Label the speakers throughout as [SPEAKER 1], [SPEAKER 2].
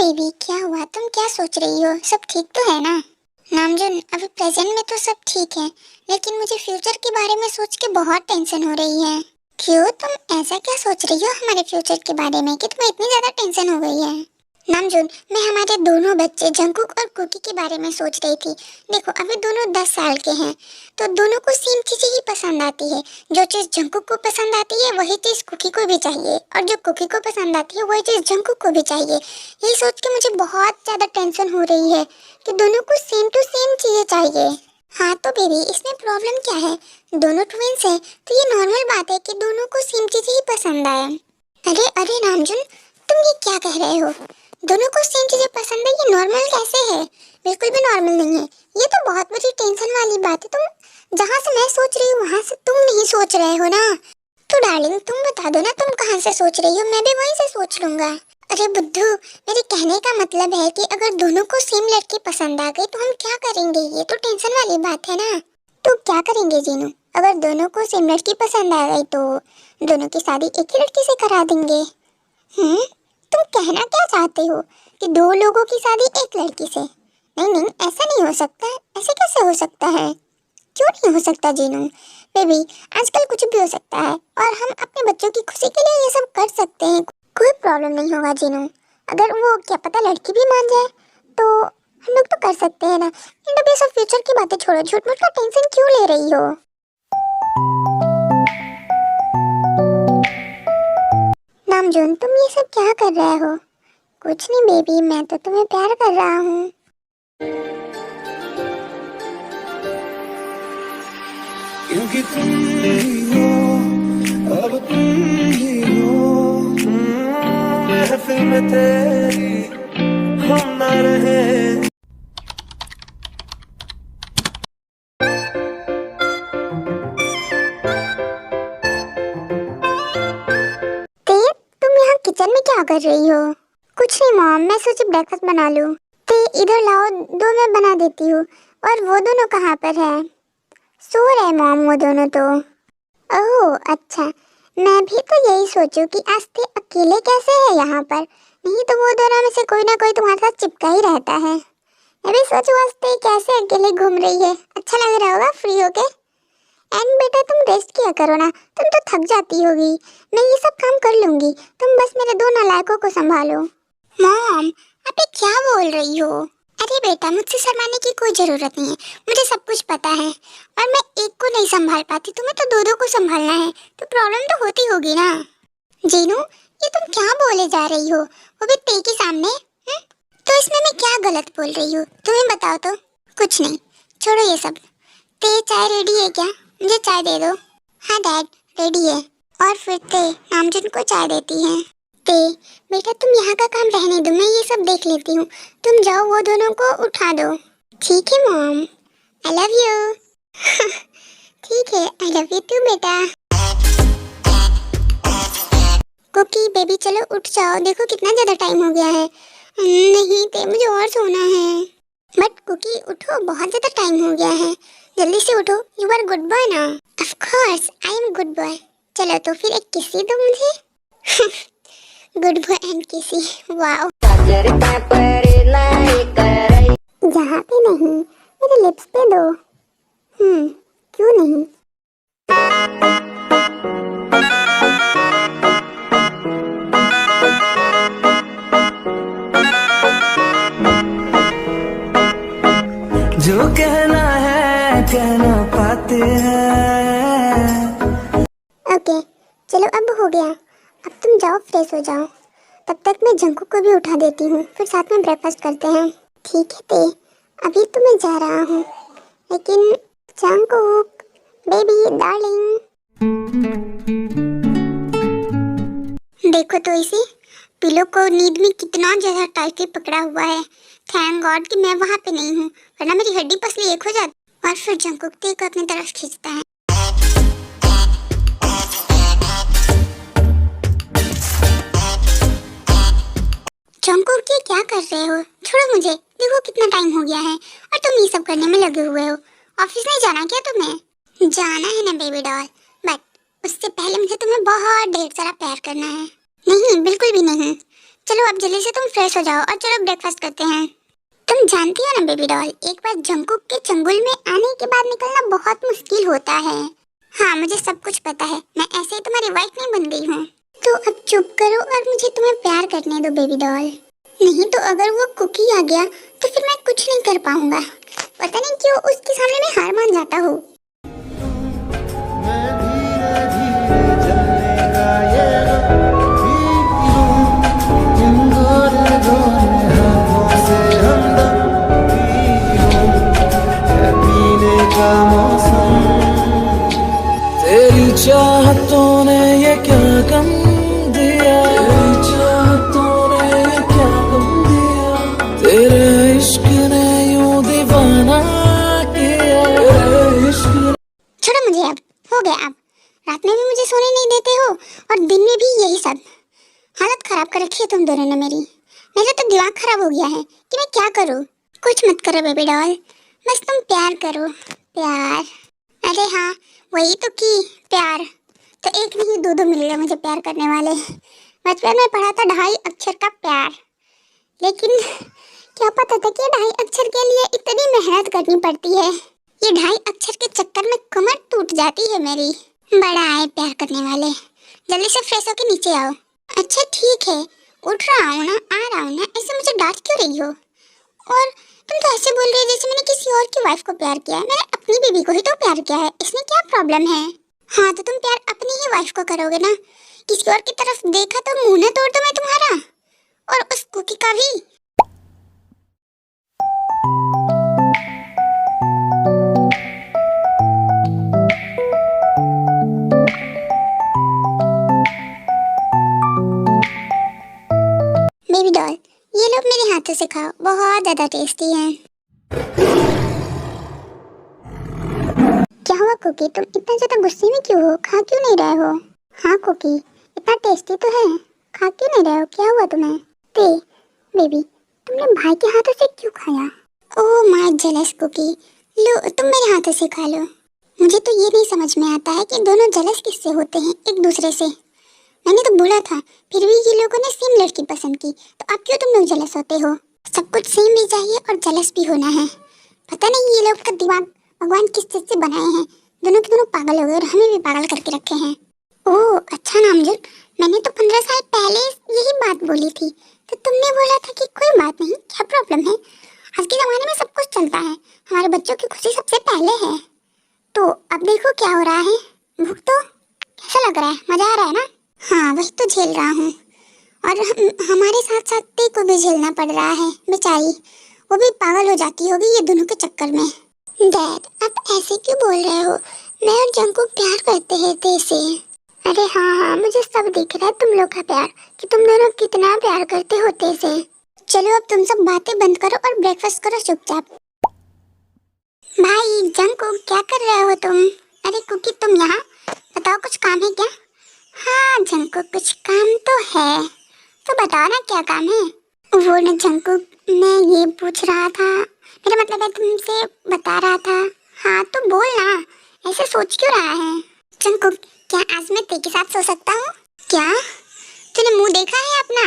[SPEAKER 1] Baby, क्या हुआ? तुम क्या सोच रही हो? सब ठीक तो है ना? नामजुन, अभी प्रेजेंट में तो सब ठीक है, लेकिन मुझे फ्यूचर के बारे में सोच के बहुत टेंशन हो रही है। क्यों, तुम ऐसा क्या सोच रही हो हमारे फ्यूचर के बारे में कि तुम्हें इतनी ज्यादा टेंशन हो गई है? नामजुन, मैं हमारे दोनों बच्चे जंकुक और कुकी के बारे में सोच रही थी। देखो, अभी दोनों 10 साल के हैं, तो दोनों को सेम चीजें ही पसंद आती है। जो चीज जंकुक को पसंद आती है वही चीज कुकी को भी चाहिए, और जो कुकी को पसंद आती है वही चीज जंकुक को भी चाहिए। यही सोच के मुझे बहुत ज्यादा टेंशन हो रही है कि दोनों को सेम टू सेम चीजें चाहिए। हाँ तो बेबी, इसमें प्रॉब्लम क्या है? दोनों ट्विंस है तो ये नॉर्मल बात है कि दोनों को सेम चीजें ही पसंद आए। अरे अरे नामजुन, तुम ये क्या कह रहे हो? दोनों को सेम चीजें पसंद है, ये नॉर्मल कैसे है? बिल्कुल भी नॉर्मल नहीं है। ये तो बहुत बड़ी टेंशन वाली बात है। तुम जहाँ से मैं सोच रही हूँ वहाँ से तुम नहीं सोच रहे हो ना। तो डार्लिंग, तुम बता दो ना, तुम कहाँ से सोच रही हो, मैं भी वहीं से सोच लूंगा। अरे बुद्धू, मेरे कहने का मतलब है कि अगर दोनों को सेम लड़की पसंद आ गई तो हम क्या करेंगे? ये तो टेंशन वाली बात है ना। तो क्या करेंगे जीनू? अगर दोनों को सेम लड़की पसंद आ गई तो दोनों की शादी एक ही लड़की से करा देंगे। तुम कहना क्या चाहते हो कि दो लोगों की शादी एक लड़की से? नहीं नहीं, ऐसा नहीं हो सकता। ऐसे कैसे हो सकता है? क्यों नहीं हो सकता जीनू? बेबी, आजकल कुछ भी हो सकता है, और हम अपने बच्चों की खुशी के लिए ये सब कर सकते हैं। कोई प्रॉब्लम नहीं होगा जीनू। अगर वो क्या पता लड़की भी मान जाए तो हम लोग तो कर सकते हैं ना। इन सब फ्यूचर की बातें छोड़ो, झूठ मूठ का टेंशन क्यों ले रही हो? नामजुन, तुम ये सब क्या कर रहे हो? कुछ नहीं बेबी, मैं तो तुम्हें प्यार कर रहा हूँ।
[SPEAKER 2] क्योंकि तुम ही हो, अब तुम ही हो। महफिल में तेरी हम ना रहे।
[SPEAKER 1] तुम यहाँ किचन में क्या कर रही हो? कुछ नहीं मॉम, मैं सोची ब्रेकफास्ट बना लूँ। ते इधर लाओ, दो मैं बना देती हूँ। और वो दोनों कहाँ पर है? सो रहे मॉम वो दोनों तो। ओह अच्छा, मैं भी तो यही सोचूं कि आस्ते अकेले कैसे है यहाँ पर। नहीं तो वो दोनों में से कोई ना कोई तुम्हारे साथ चिपका ही रहता है। मैं भी सोचूं आस्ते कैसे अकेले घूम रही है। अच्छा लग रहा होगा फ्री होके। एंड बेटा, तुम रेस्ट किया करो ना, तुम तो थक जाती होगी। मैं ये सब काम कर लूंगी, तुम बस मेरे दो नालायकों को संभालो। मॉम, आप ये क्या बोल रही हो? अरे बेटा, मुझसे शर्माने की कोई जरूरत नहीं है, मुझे सब कुछ पता है। और मैं एक को नहीं संभाल पाती, तुम्हें तो दो दो को संभालना है, तो प्रॉब्लम तो होती होगी ना। जीनू, ये तुम क्या बोले जा रही हो, वो भी ते के सामने? तो इसमें मैं क्या गलत बोल रही हूँ, तुम्हें बताओ तो। कुछ नहीं, छोड़ो ये सब। ते, चाय रेडी है क्या? मुझे चाय दे दो। हाँ डैड, रेडी है। और फिर ते नामजुन को चाय देती है। ते बेटा, तुम यहाँ का काम रहने दो, मैं ये सब देख लेती हूँ। तुम जाओ, वो दोनों को उठा दो। ठीक है मॉम, आई लव यू। ठीक है, आई लव यू टू बेटा। कुकी बेबी, चलो उठ जाओ, देखो कितना ज्यादा टाइम हो गया है। नहीं ते, मुझे और सोना है। बट कुकी उठो, बहुत ज्यादा टाइम हो गया है, जल्दी से उठो। यू आर गुड बॉय ना? Of course I am good boy. चलो तो फिर एक किसी दो मुझे। गुड बॉय एंड किसी, वाओ। यहाँ पे नहीं, मेरे लिप्स पे दो। क्यों नहीं?
[SPEAKER 2] जो कहना है कहना पाते हैं।
[SPEAKER 1] ओके चलो, अब हो गया। अब तुम जाओ, फ्रेश हो जाओ। तब तक मैं जंकुक को भी उठा देती हूँ, फिर साथ में ब्रेकफास्ट करते हैं। ठीक है ते, अभी तो मैं जा रहा हूँ, लेकिन जंकुक बेबी डार्लिंग, देखो तो इसे, पिलो को नींद में कितना ज्यादा टाइटली पकड़ा हुआ है। थैंक गॉड कि मैं वहाँ पे नहीं हूँ, वरना मेरी हड्डी पसली एक हो जाती। और फिर जंकुक ते को अपनी तरफ खींचता है। जंकुक, ये क्या कर रहे हो? छोड़ो मुझे, देखो कितना टाइम हो गया है और तुम ये सब करने में लगे हुए हो। ऑफिस नहीं जाना क्या तुम्हें? जाना है ना बेबी डॉल, बट उससे पहले मुझे तुम्हें बहुत ढेर सारा प्यार करना है। नहीं बिल्कुल भी नहीं, चलो अब जल्दी से तुम फ्रेश हो जाओ और चलो ब्रेकफास्ट करते हैं। तुम जानती हो ना बेबी डॉल, एक बार जंगकुक के चंगुल में आने के बाद निकलना बहुत मुश्किल होता है। हाँ मुझे सब कुछ पता है, मैं ऐसे ही तुम्हारी वाइफ नहीं बन गई हूँ। तो अब चुप करो और मुझे तुम्हें प्यार करने दो बेबी डॉल। नहीं तो अगर वो कुकी आ गया तो फिर मैं कुछ नहीं कर पाऊंगा। पता नहीं क्यों उसके सामने मैं हार मान जाता हूँ।
[SPEAKER 2] मैं धीरे धीरे जलने का ये पी लूं इन गोरे गोरे हाथों से हमदम पी लूं है पीने का मौसम। तेरी चाहतों ने ये क्या गम दिया, तेरी चाहतों ने ये क्या गम दिया, तेरे इश्क ने यूं दीवाना किया, तेरे इश्क।
[SPEAKER 1] छोड़ो मुझे, अब हो गया। अब रात में भी मुझे सोने नहीं देते हो और दिन में भी यही सब। हालत खराब कर रखी है तुम दोनों ने मेरी। मेरा तो दिमाग खराब हो गया है कि मैं क्या करूँ। कुछ मत करो बेबी डॉल, बस तुम प्यार करो। प्यार, अरे हाँ वही तो की प्यार। तो एक नहीं दो दो मिल गए मुझे प्यार करने वाले। बचपन में पढ़ा था 2.5 अक्षर का प्यार, लेकिन क्या पता था कि 2.5 अक्षर के लिए इतनी मेहनत करनी पड़ती है। ये 2.5 अक्षर के चक्कर में कमर टूट जाती है मेरी। बड़ा आए प्यार करने वाले, जल्दी से फ्रेश होके नीचे आओ। अच्छा ठीक है, उठ रहा हूँ ना, आ रहा हूँ ना, ऐसे मुझे डांट क्यों रही हो? और तुम तो ऐसे बोल रही हो जैसे मैंने किसी और की वाइफ को प्यार किया है। मैंने अपनी बीवी को ही तो प्यार किया है, इसमें क्या प्रॉब्लम है? हाँ तो तुम प्यार अपनी ही वाइफ को करोगे ना। किसी और की तरफ देखा तो मुंह न तोड़ दूं मैं तुम्हारा, और उस कुकी का भी। बेबी डॉल, ये लो मेरे हाथों से खाओ, बहुत ज्यादा टेस्टी है। क्या हुआ कुकी, तुम इतना ज्यादा गुस्से में क्यों हो? खा क्यों नहीं रहे हो? हाँ कुकी, इतना टेस्टी तो है, खा क्यों नहीं रहे हो? क्या हुआ तुम्हें? ते बेबी, तुमने भाई के हाथों से क्यों खाया? ओह माय जेलस कुकी, लो तुम मेरे हाथों से खा लो। मुझे तो ये नहीं समझ में आता है कि दोनों जेलस किससे होते हैं एक दूसरे से। मैंने तो बोला था, फिर भी ये लोगों ने सेम लड़की पसंद की, तो अब क्यों तुम लोग जेलस होते हो? सब कुछ सेम भी चाहिए और जेलस भी होना है। पता नहीं ये लोग का दिमाग भगवान किस चीज से बनाए हैं। दोनों के दोनों पागल हो गए और हमें भी पागल करके रखे हैं। ओह अच्छा नामजुन, मैंने तो 15 साल पहले यही बात बोली थी, तो तुमने बोला था कि कोई बात नहीं, क्या प्रॉब्लम है? आज के ज़माने में सब कुछ चलता है, हमारे बच्चों की खुशी सबसे पहले है। तो अब देखो क्या हो रहा है। भूख तो कैसा लग रहा है, मज़ा आ रहा है ना? हाँ वही तो झेल रहा हूँ, और हमारे साथ साथ ते को भी झेलना पड़ रहा है बेचारी, वो भी पागल हो जाती होगी ये दोनों के चक्कर में। डैड आप ऐसे क्यों बोल रहे हो? मैं और जंगकुक प्यार करते हैं ते से। अरे हाँ हाँ मुझे सब दिख रहा है तुम लोग का प्यार, कि तुम दोनों कितना प्यार करते हो ते से। चलो अब तुम सब बातें बंद करो और ब्रेकफास्ट करो चुपचाप। भाई जंगकुक क्या कर रहे हो तुम? अरे कुकी तुम यहाँ, बताओ कुछ काम है क्या? हाँ जंगकुक कुछ काम तो है, तो बताओ ना क्या काम है? वो न जंगकुक, मैं ये पूछ रहा था, मेरा मतलब है तुमसे बता रहा था। हाँ तो बोल ना, ऐसे सोच क्यों रहा है? जंगकुक क्या आज मैं ते के साथ सो सकता हूँ? क्या तूने मुंह देखा है अपना?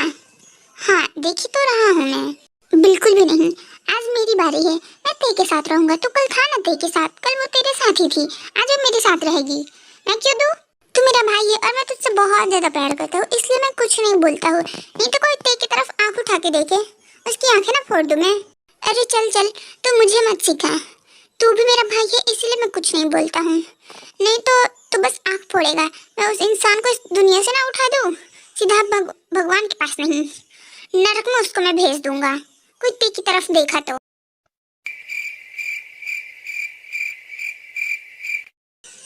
[SPEAKER 1] हाँ देख ही तो रहा हूँ मैं। बिल्कुल भी नहीं, आज मेरी बारी है, मैं ते के साथ रहूंगा। तो कल था ना ते के साथ, कल वो तेरे साथ ही थी, आज वो मेरे साथ रहेगी। मैं क्यों दूँ? तू मेरा भाई है और मैं तुझसे बहुत ज्यादा प्यार करता हूँ, इसलिए मैं कुछ नहीं बोलता हूँ। नहीं तो कोई ते की तरफ आंख उठा के देखे, उसकी आंखें ना फोड़ दूं मैं। अरे चल चल, तू मुझे मत सिखा, तू भी मेरा भाई है इसलिए मैं कुछ नहीं बोलता हूँ। नहीं तो तू बस आंख फोड़ेगा, मैं उस इंसान को इस दुनिया से ना उठा दूँ, सीधा भगवान के पास नहीं, नरक में उसको मैं भेज दूंगा, कोई ते की तरफ देखा तो।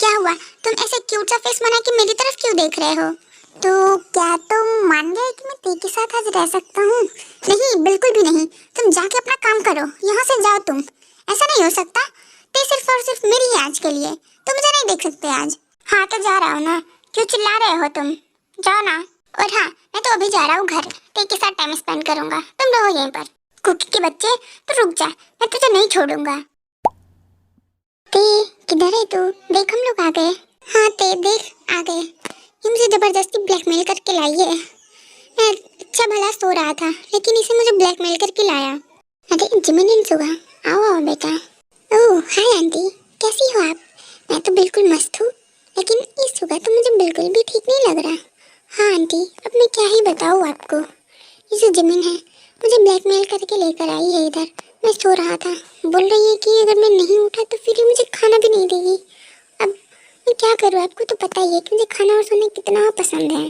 [SPEAKER 1] क्या हुआ, तुम ऐसे क्यूट सा फेस बना के मेरी तरफ क्यों देख रहे हो? तो क्या तुम मान गए कि मैं ते के साथ आज रह सकता हूँ? नहीं बिल्कुल भी नहीं, तुम जाके अपना काम करो, यहाँ से जाओ तुम। ऐसा नहीं हो सकता, ते सिर्फ और सिर्फ मेरी है आज के लिए, तुम मुझे नहीं देख सकते आज। हाँ तो जा रहा हूँ ना, क्यों चिल्ला रहे हो तुम? जाओ ना। और हाँ मैं तो अभी जा रहा हूँ घर, ते के साथ टाइम स्पेंड करूंगा, तुम रहो यहीं पर। कुकी के बच्चे तो रुक जा, मैं तुझे नहीं छोड़ूंगा। ते किधर है तू? देख हम लोग आ गए। हाँ ते देख आ गए, ये मुझे जबरदस्ती ब्लैकमेल करके लाई है। मैं अच्छा भला सो रहा बिल्कुल भी ठीक नहीं लग रहा। हाँ आंटी, अब मैं क्या ही बताऊँ आपको। ये जो जिमिन है मुझे ब्लैकमेल करके लेकर आई है इधर। मैं सो रहा था, बोल रही है कि अगर मैं नहीं उठा तो फिर ये मुझे खाना भी नहीं देगी। अब मैं क्या करूँ, आपको तो पता ही है कि मुझे खाना और सोना कितना पसंद है।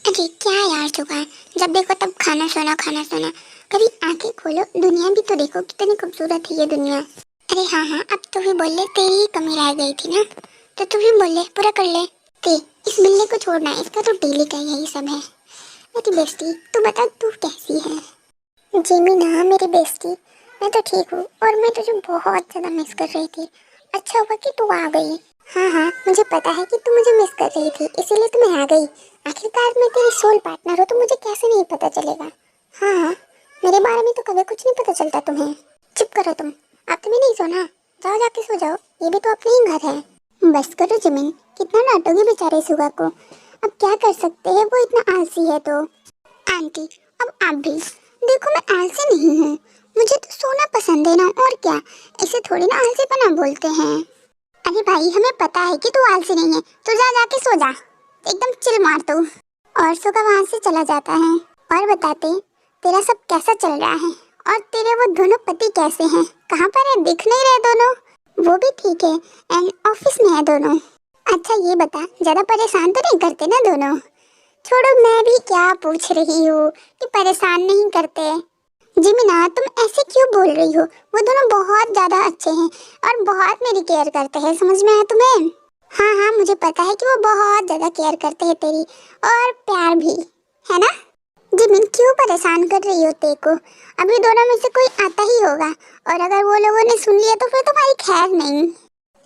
[SPEAKER 1] अरे क्या यार सुबह, जब देखो तब खाना सोना खाना सोना। कभी आंखें खोलो, दुनिया भी तो देखो, कितनी खूबसूरत है ये दुनिया। अरे हाँ हाँ, अब तो भी बोल ले, तेरी ही कमी रह गई थी ना, तो तू भी बोल ले, पूरा कर ले। ते इस बिल्ली को छोड़ना, इसका तो डेली का यही सब है। मेरी बेस्टी, तू बता तू कैसी है? जेमिना मेरी बेस्टी, मैं तो ठीक हूँ और मैं तुझे बहुत ज़्यादा मिस कर रही थी। अच्छा हुआ कि तू आ गई। हाँ हाँ, मुझे पता है कि तू मुझे मिस कर रही थी, इसीलिए तो मैं आ गई। आखिरकार मैं तेरी सोल पार्टनर हूँ, तो मुझे कैसे नहीं पता चलेगा। हाँ हाँ, मेरे बारे में तो कभी कुछ नहीं पता चलता तुम्हें। चुप करो तुम, अब तुम्हें नहीं सोना, जाओ जाके सो जाओ, ये भी तो अपने ही घर है। बस करो जिमिन, कितना डांटोगे बेचारे सुगा को। अब क्या कर सकते हैं, वो इतना आलसी है तो। आंटी अब आप भी देखो, मैं आलसी नहीं हूँ, मुझे तो सोना पसंद है ना, और क्या, इसे थोड़ी ना आलसीपना बोलते हैं। अरे भाई हमें पता है कि तू आलसी नहीं है, तो जा जाके सो जा, एकदम चिल मार तू। और सुगा वहाँ से चला जाता है। और बताते तेरा सब कैसा चल रहा है, और तेरे वो दोनों पति कैसे हैं, कहाँ पर है, दिख नहीं रहे दोनों? वो भी ठीक है, एंड ऑफिस में है दोनों। अच्छा ये बता, ज़्यादा परेशान तो नहीं करते ना दोनों? छोड़ो, मैं भी क्या पूछ रही हूँ कि परेशान नहीं करते। जिमिना तुम ऐसे क्यों बोल रही हो, वो दोनों बहुत ज़्यादा अच्छे हैं और बहुत मेरी केयर करते हैं, समझ में आया तुम्हें? हाँ हाँ, मुझे पता है कि वो बहुत ज़्यादा केयर करते हैं तेरी, और प्यार भी, है ना? जिमिन क्यों परेशान कर रही हो तेरे को, अभी दोनों में से कोई आता ही होगा, और अगर वो लोगों ने सुन लिया तो फिर तुम्हारी खैर नहीं।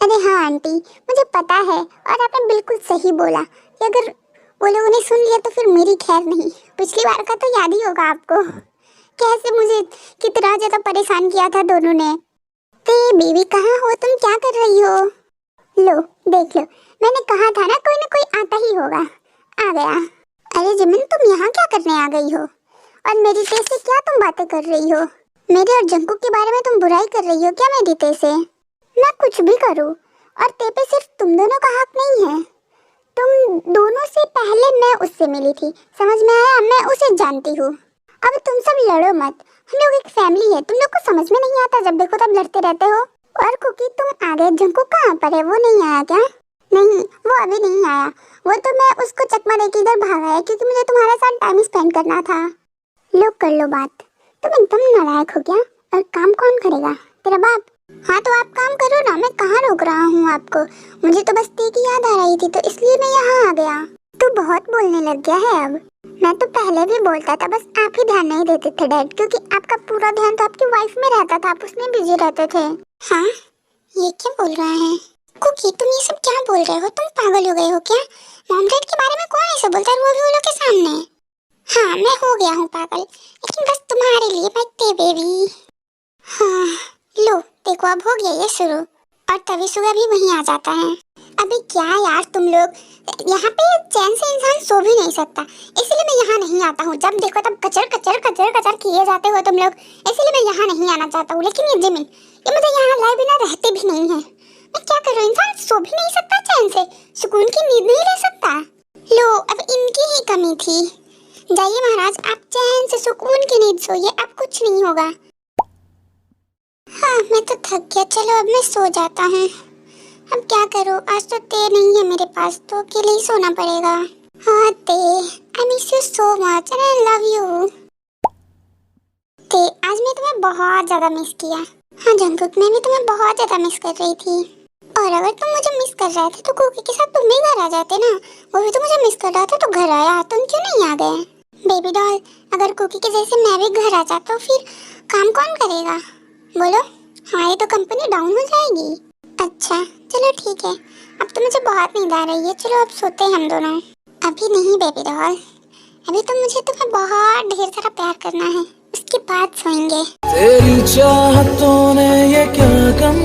[SPEAKER 1] अरे हाँ आंटी, मुझे पता है, और आपने बिल्कुल सही बोला कि अगर वो लोगों ने सुन लिया तो फिर मेरी खैर नहीं। पिछली बार का तो याद ही होगा आपको, कैसे मुझे कितना ज़्यादा परेशान किया था दोनों ने। ते बेबी कहाँ हो तुम, क्या कर रही हो? लो देख लो, मैंने कहा था ना कोई आता ही होगा, आ गया। अरे जिमिन तुम यहाँ क्या करने आ गई हो, और मेरी ते से क्या तुम बातें कर रही हो? मेरे और जंकू के बारे में तुम बुराई कर रही हो क्या मेरी ते से? मैं कुछ भी करूँ, और ते पे सिर्फ तुम दोनों का हक नहीं है। तुम दोनों से पहले मैं उससे मिली थी, समझ में आया, मैं उसे जानती हूँ। अब तुम सब लड़ो मत, हम लोग एक फैमिली है, तुम लोग को समझ में नहीं आता, जब देखो तब लड़ते रहते हो। और कुकी तुम आ गए, जंकू कहाँ पर है, वो नहीं आया क्या? नहीं, वो अभी नहीं आया, वो तो मैं उसको चकमा देके इधर भागा है क्योंकि मुझे तुम्हारे साथ टाइम स्पेंड करना था। लो कर लो बात, तुम एकदम नालायक हो क्या? और काम कौन करेगा, तेरा बाप? हाँ तो आप काम करो ना, मैं कहाँ रोक रहा हूँ आपको, मुझे तो बस ते की याद आ रही थी तो इसलिए मैं यहाँ आ गया। तू बहुत बोलने लग गया है अब, मैं तो पहले भी बोलता था, बस आप ही ध्यान नहीं देते थे डैड, क्योंकि आपका पूरा ध्यान तो आपकी वाइफ में रहता था, आप उसमें बिजी रहते थे। हाँ ये क्या बोल रहा है कुकी, तुम ये सब क्या बोल रहे हो, तुम पागल हो गए हो क्या? मॉम डैड के बारे में कौन ऐसे बोलता है, वो भी वो लोग के सामने? हाँ मैं हो गया हूँ पागल, लेकिन बस तुम्हारे लिए बच्चे बेबी। हाँ लो देखो, अब हो गया ये शुरू, और तभी सुबह भी वहीं आ जाता है। अभी क्या यार तुम लोग, यहाँ पे चैन से इंसान सो भी नहीं सकता, इसलिए मैं यहाँ नहीं आता हूँ, जब देखो तब कचर कचर कचर कचर किए जाते हो तुम लोग, इसलिए मैं यहाँ नहीं आना चाहता हूँ। लेकिन ये जिमिन, ये मुझे यहाँ लाए बिना रहते भी नहीं है, मैं क्या करूँ, इंसान सो भी नहीं सकता चैन से, सुकून की नींद नहीं ले सकता। लो अब इनकी ही कमी थी, जाइए महाराज आप चैन से सुकून की नींद सोइए, अब कुछ नहीं होगा। हाँ मैं तो थक गया, चलो अब मैं सो जाता हूँ। अब क्या करूँ, आज तो ते नहीं है मेरे पास, तो अकेले ही सोना पड़ेगा। हाँ ते, I miss you so much and I love you. ते आज मैं तुम्हें बहुत ज़्यादा मिस किया। हाँ जंकुक, मैं भी तुम्हें बहुत ज़्यादा मिस कर रही थी, और अगर तुम मुझे मिस कर रहे थे तो कुकी के साथ तुम भी घर आ जाते ना, वो भी तो मुझे मिस कर रहा था तो घर आया, तुम क्यों नहीं आ गए? बेबी डॉल, अगर कुकी के जैसे मैं भी घर आ जाता तो फिर काम कौन करेगा बोलो, हमारी तो कंपनी डाउन हो जाएगी। अच्छा चलो ठीक है, अब तो मुझे बहुत नींद आ रही है, चलो अब सोते हैं हम दोनों। अभी नहीं बेबी डॉल, अभी तो मुझे तुम्हें बहुत ढेर सारा प्यार करना है, उसके बाद सोएंगे।
[SPEAKER 2] तेरी चाहतों ने ये क्या गम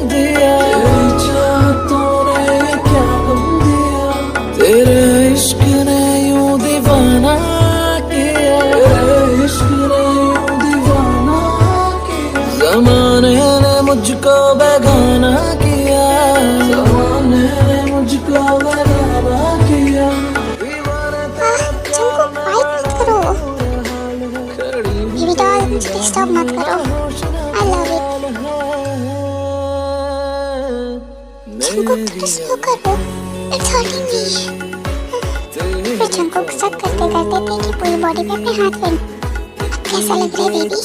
[SPEAKER 2] दिया, तेरी चाहतों ने ये क्या गम दिया, तेरे इश्क ने यूं दीवाना किया, तेरे इश्क ने यूं दीवाना किया, ज़माने ने मुझको बेगाना किया, ज़माने ने मुझको बेगाना किया,
[SPEAKER 1] मुझे डिस्टर्ब मत करो। I love it. जंकुक थोड़ा स्लो करो, इट्स हर्टिंग मी। फिर जंकुक शक करते करते थे कि पूरी बॉडी पे अपने हाथ फेर। अब कैसा लग रहा है baby?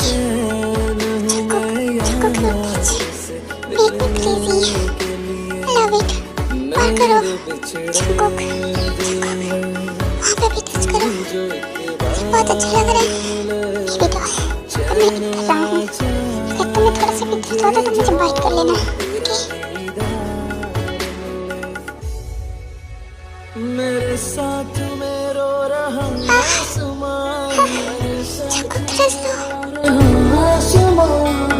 [SPEAKER 1] Jungkook, Jungkook look that, make me crazy. Love it. और करो जंकुक, जंकुक वहाँ पे भी टच करो, मुझे बहुत अच्छा लग रहा है। बेबी डॉल, अब मैं कर रहा हूँ, अगर तुम्हें थोड़ा सा भी दर्द हो तो तुम मुझे बाइट कर लेना, ओके?
[SPEAKER 2] मेरे साथ में रो रहा
[SPEAKER 1] जंकुक थोड़ा स्लो।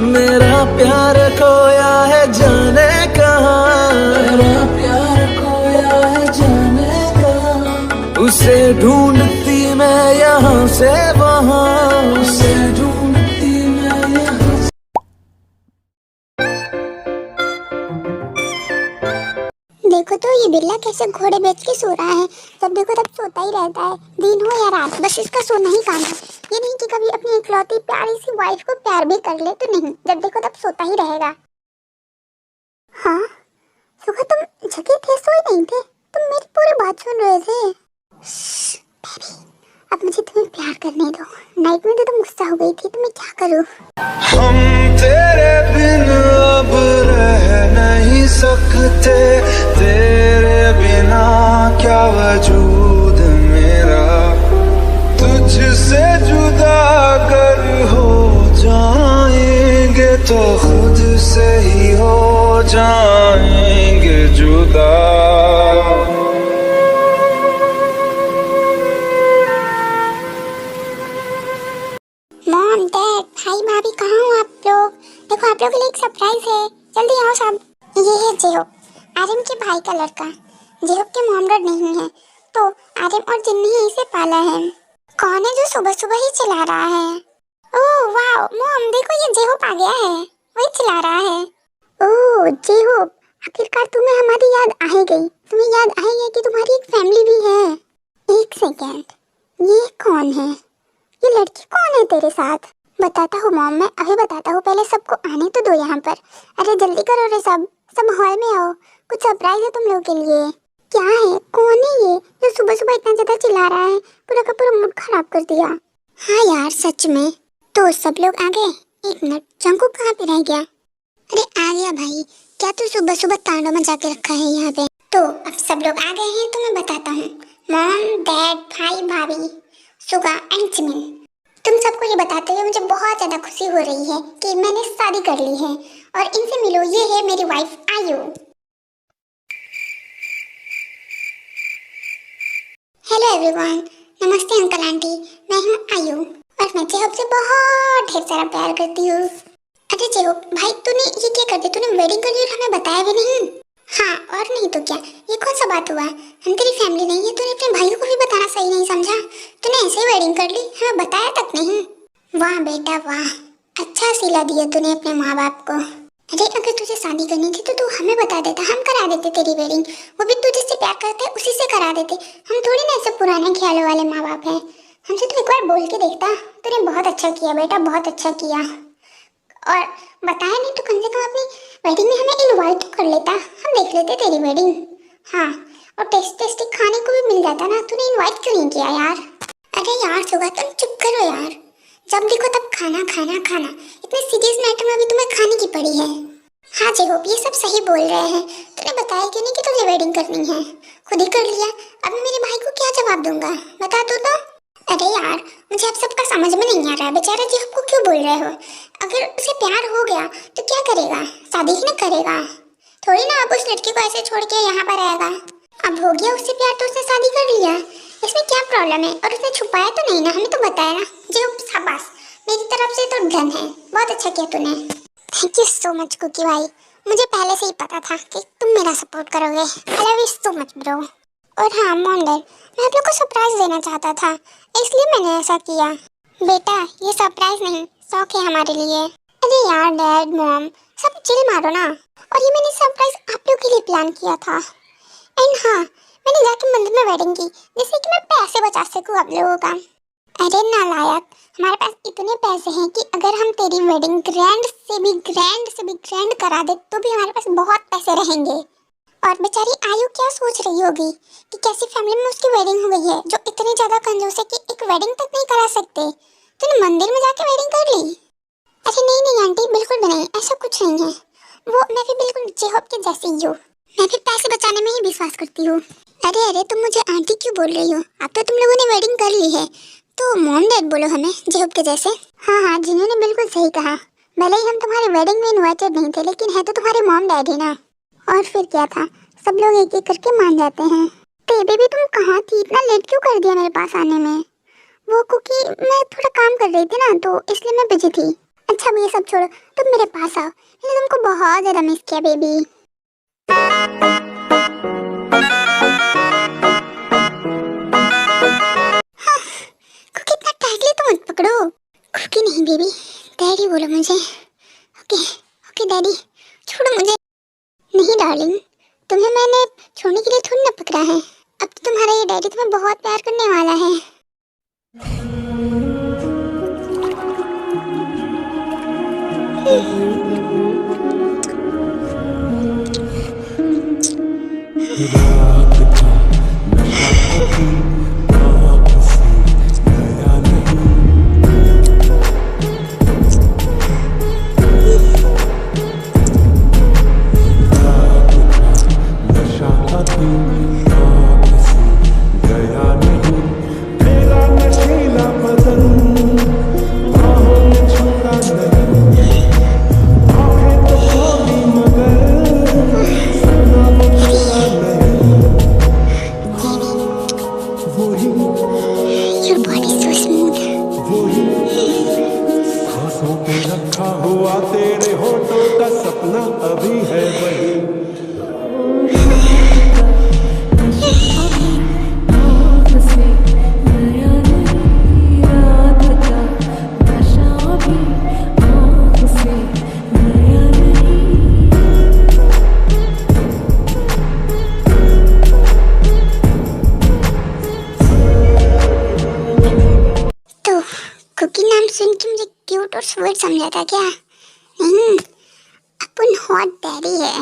[SPEAKER 2] मेरा प्यार खोया है जाने कहाँ, मेरा प्यार खोया है जाने कहाँ, उसे ढूंढती मैं यहाँ से वहाँ, उसे ढूंढती मैं यहाँ से।
[SPEAKER 1] देखो तो ये बिल्ला कैसे घोड़े बेच के सो रहा है। जब देखो तब सोता ही रहता है, दिन हो या रात, बस इसका सोना ही काम है। ये नहीं कि कभी अपनी इकलौती प्यारी सी वाइफ को प्यार भी कर ले, तो नहीं, जब देखो तब सोता ही रहेगा। हाँ, सुबह तुम जगे थे, सोए नहीं थे, तुम मेरी पूरी बात सुन रहे थे। बेबी, अब मुझे तुम्हें प्यार करने दो। नाइट में तो तुम गुस्सा हो गई थी, तो मैं क्या करूँ?
[SPEAKER 2] हम तेरे बिन अब रह नहीं सकते, तेरे बिना क्या वजूद मेरा, तुझसे जुदा अगर हो जाएंगे तो खुद से ही हो जाएंगे जुदा।
[SPEAKER 1] मॉम, डैड, भाई, भाभी, कहाँ हो आप लोग? देखो आप लोगों के लिए एक सरप्राइज है, जल्दी आओ सब। ये है जेहोप, आर्यन के भाई का लड़का। जेहोप के मॉम डैड नहीं है, तो आर्यन और जिन्नी ही इसे पाला है। कौन है जो सुबह सुबह ही चिल्ला रहा है? ओह वाह मॉम, देखो ये जेहोप आ गया है, वही चिल्ला रहा है। ओह जेहोप, आखिरकार तुम्हें हमारी याद आ ही गई। तुम्हें याद आ ही है कि तुम्हारी एक फैमिली भी है। एक सेकेंड, ये कौन है? ये लड़की कौन है तेरे साथ? बताता हूँ मॉम, मैं अभी बताता हूँ, पहले सबको आने तो दो यहाँ पर। अरे जल्दी करो रे सब, सब हॉल में आओ, कुछ सरप्राइज है तुम लोगों के लिए। क्या है, कौन है ये जो सुबह सुबह इतना ज्यादा चिल्ला रहा है? पूरा का पूरा मूड खराब कर दिया। हाँ यार सच में। तो सब लोग आ गए? एक मिनट, जंकुक कहाँ पे रह गया? अरे आ गया भाई, क्या तू सुबह सुबह तांडव मचा के रखा है यहाँ पे? तो अब सब लोग आ गए हैं, तो मैं बताता हूँ। मॉम, डैड, भाई, भाभी, सुगा एंड जिमिन, तुम सबको ये बताते हुए मुझे बहुत ज्यादा खुशी हो रही है कि मैंने शादी कर ली है। और इनसे मिलो, ये है मेरी वाइफ आयु। हेलो एवरीवन, नमस्ते अंकल आंटी, मैं हूँ आयु और मैं जेहोप से बहुत ढेर सारा प्यार करती हूँ। अरे जेहोप भाई, तूने ये क्या कर दिया? तूने वेडिंग कर ली और हमें बताया भी नहीं। हाँ और नहीं तो क्या, ये कौन सा बात हुआ? हम तेरी फैमिली नहीं है, तूने अपने भाइयों को भी बताना सही नहीं समझा? तूने ऐसे ही वेडिंग कर ली, हमें बताया तक नहीं। वाह बेटा वाह, अच्छा सिला दिया तूने अपने माँ बाप को। अरे अगर तुझे शादी करनी थी तो तू हमें बता देता, हम करा देते तेरी वेडिंग। वो भी तू जिससे प्यार करता है उसी से करा देते। हम थोड़ी ना ऐसे पुराने ख्यालों वाले माँ बाप हैं। हमसे तो एक बार बोल के देखता। तूने बहुत अच्छा किया बेटा, बहुत अच्छा किया। और बताया नहीं तो कम से कम अपनी वेडिंग में हमें इनवाइट तो कर लेता, हम देख लेते तेरी वेडिंग। हाँ, और टेस्टी खाने को भी मिल जाता ना, तूने इनवाइट क्यों नहीं किया यार? अरे यार सुगा, तुम चुप करो यार, जब देखो तब खाना खाना खाना, इतने सीरियस मैटर में भी तुम्हें खाने की पड़ी है। हाँ जेहोप, ये सब सही बोल रहे हैं। तूने बताया क्यों नहीं कि तुझे वेडिंग करनी है? खुद ही कर लिया, अब मेरे भाई को क्या जवाब दूंगा, बता दो तो। अरे यार, मुझे अब सबका समझ में नहीं आ रहा, बेचारा जेहोप को क्यों बोल रहे हो? अगर उसे प्यार हो गया तो क्या करेगा? शादी ही न करेगा, थोड़ी ना अब उस लड़की को ऐसे छोड़ के यहाँ पर रहेगा। अब हो गया उससे प्यार तो उसने शादी कर लिया, इसमें क्या प्रॉब्लम है? और उसने छुपाया तो नहीं ना, हमें तो बताया ना। जेहोप शाबाश, मेरी तरफ से तो डन है, बहुत अच्छा किया तूने। Thank you so much Cookie भाई, मुझे पहले से ही पता था कि तुम मेरा सपोर्ट करोगे। I love you so much bro. और हाँ मॉम डैड, मैं आप लोग को सरप्राइज देना चाहता था, इसलिए मैंने ऐसा किया। बेटा ये सरप्राइज नहीं, शौक है हमारे लिए। अरे यार डैड मॉम, सब चिल मारो ना। और ये मैंने सरप्राइज आप लोग के लिए प्लान किया था। एंड हाँ, मैंने जाके मंदिर में वेडिंग की जिससे कि मैं पैसे बचा सकूं आप लोगों का। अरे नालायक, हमारे पास इतने पैसे हैं कि अगर हम तेरी वेडिंग ग्रैंड करा दे तो भी हमारे पास बहुत पैसे रहेंगे। और बेचारी आयु क्या सोच रही होगी कि कैसी फैमिली में उसकी वेडिंग हो गई है जो इतनी ज्यादा कंजूस है कि एक वेडिंग तक नहीं करा सकते। तूने मंदिर में जाके वेडिंग कर ली? अरे नहीं नहीं आंटी, बिल्कुल भी नहीं, ऐसा कुछ नहीं है। वो मैं भी बिल्कुल जेहॉब के जैसी ही हूँ। मैं भी पैसे बचाने में ही विश्वास करती हूँ। अरे अरे तुम मुझे आंटी क्यों बोल रही हो? अब तो तुम लोगों ने वेडिंग कर ली है तो मॉम डैड बोलो हमें, जेहॉब के जैसे। हाँ हाँ, जिन्होंने बिल्कुल सही कहा। भले ही हम तुम्हारे वेडिंग में इनवाइटेड नहीं थे लेकिन है तो तुम्हारे मॉम डैड ही ना। और फिर क्या था, सब लोग एक एक करके मान जाते हैं। बेबी भी तुम कहाँ थी? इतना लेट क्यों कर दिया मेरे पास आने में? वो क्योंकि मैं थोड़ा काम कर रही थी ना तो इसलिए मैं बिजी थी। अच्छा अब ये सब छोड़ो, तुम मेरे पास आओ, मैंने तुमको बहुत ज्यादा मिस किया बेबी। कुकी इतना टाइटली तो मत पकड़ो। कुकी नहीं बेबी, डैडी बोलो मुझे। ओके ओके डैडी, छोड़ो मुझे। नहीं डार्लिंग, तुम्हें मैंने छोड़ने के लिए थोड़ी ना पकड़ा है। अब तो तुम्हारा ये डैडी तुम्हें बहुत प्यार करने वाला है।
[SPEAKER 2] रात का नशा कभी आँख से गया नहीं। रात का नशा कभी आँख से गया नहीं। मेरा नशीला बदन बाहों में छूटा नहीं। आँखें तो खोली मगर सुना वो बोला नहीं। वही
[SPEAKER 1] Your body is so smooth.
[SPEAKER 2] वही सांसों पे रखा हुआ तेरे होठों का सपना अभी है वही।
[SPEAKER 1] तो कुकी नाम सुन के मुझे क्यूट और स्वीट समझा था क्या? नहीं, अपन हॉट डैडी है।